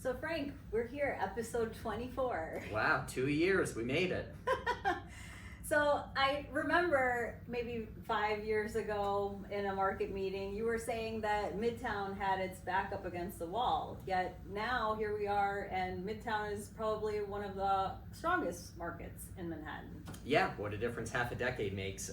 So Frank, we're here, episode 24. Wow, 2 years, we made it. So I remember maybe 5 years ago in a market meeting, you were saying that Midtown had its back up against the wall. Yet now here we are, and Midtown is probably one of the strongest markets in Manhattan. Yeah, what a difference half a decade makes.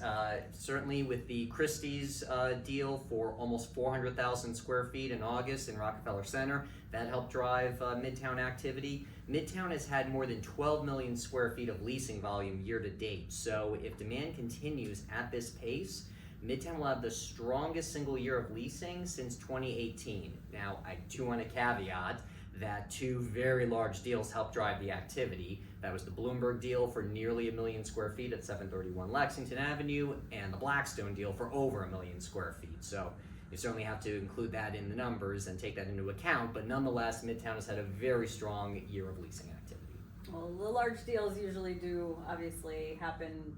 Certainly with the Christie's deal for almost 400,000 square feet in August in Rockefeller Center, that helped drive Midtown activity. Midtown has had more than 12 million square feet of leasing volume year to date. So if demand continues at this pace, Midtown will have the strongest single year of leasing since 2018. Now, I do want to caveat that two very large deals helped drive the activity. That was the Bloomberg deal for nearly 1 million square feet at 731 Lexington Avenue, and the Blackstone deal for over 1 million square feet. So you certainly have to include that in the numbers and take that into account, but nonetheless, Midtown has had a very strong year of leasing activity. Well, the large deals usually do obviously happen,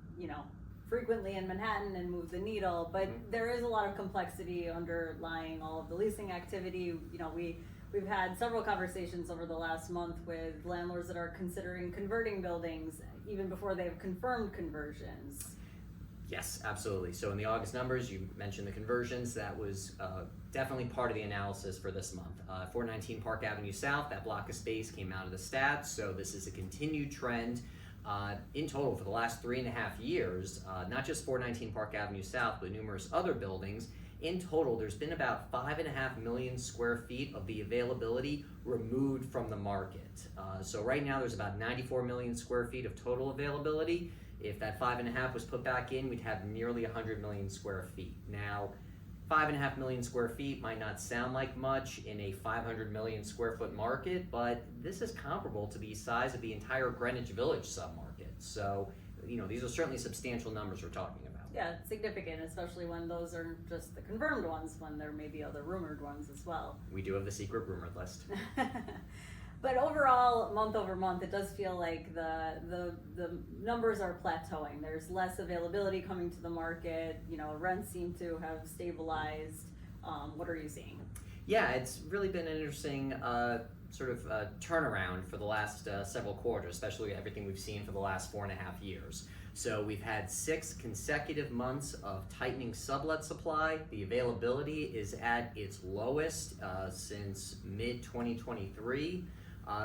frequently in Manhattan and move the needle, but there is a lot of complexity underlying all of the leasing activity. We've had several conversations over the last month with landlords that are considering converting buildings even before they've confirmed conversions. Yes, absolutely. So in the August numbers, you mentioned the conversions. That was definitely part of the analysis for this month. 419 Park Avenue South, that block of space came out of the stats. So this is a continued trend in total for the last 3.5 years, not just 419 Park Avenue South, but numerous other buildings. In total, there's been about 5.5 million square feet of the availability removed from the market. So right now there's about 94 million square feet of total availability. If that 5.5 was put back in, we'd have nearly 100 million square feet. Now, 5.5 million square feet might not sound like much in a 500 million square foot market, but this is comparable to the size of the entire Greenwich Village submarket. So, these are certainly substantial numbers we're talking about. Yeah, it's significant, especially when those are just the confirmed ones, when there may be other rumored ones as well. We do have the secret rumored list. But overall, month over month, it does feel like the numbers are plateauing. There's less availability coming to the market. Rents seem to have stabilized. What are you seeing? Yeah, it's really been an interesting turnaround for the last several quarters, especially everything we've seen for the last 4.5 years. So we've had 6 consecutive months of tightening sublet supply. The availability is at its lowest since mid-2023.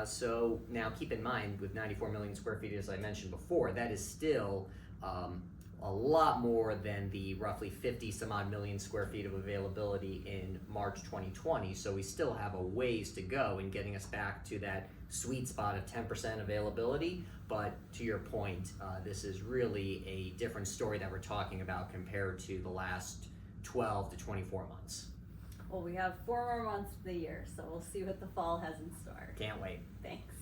So now keep in mind, with 94 million square feet, as I mentioned before, that is still a lot more than the roughly 50 some odd million square feet of availability in March 2020. So we still have a ways to go in getting us back to that sweet spot of 10% availability. But to your point, this is really a different story that we're talking about compared to the last 12 to 24 months. Well, we have 4 more months of the year, so we'll see what the fall has in store. Can't wait. Thanks.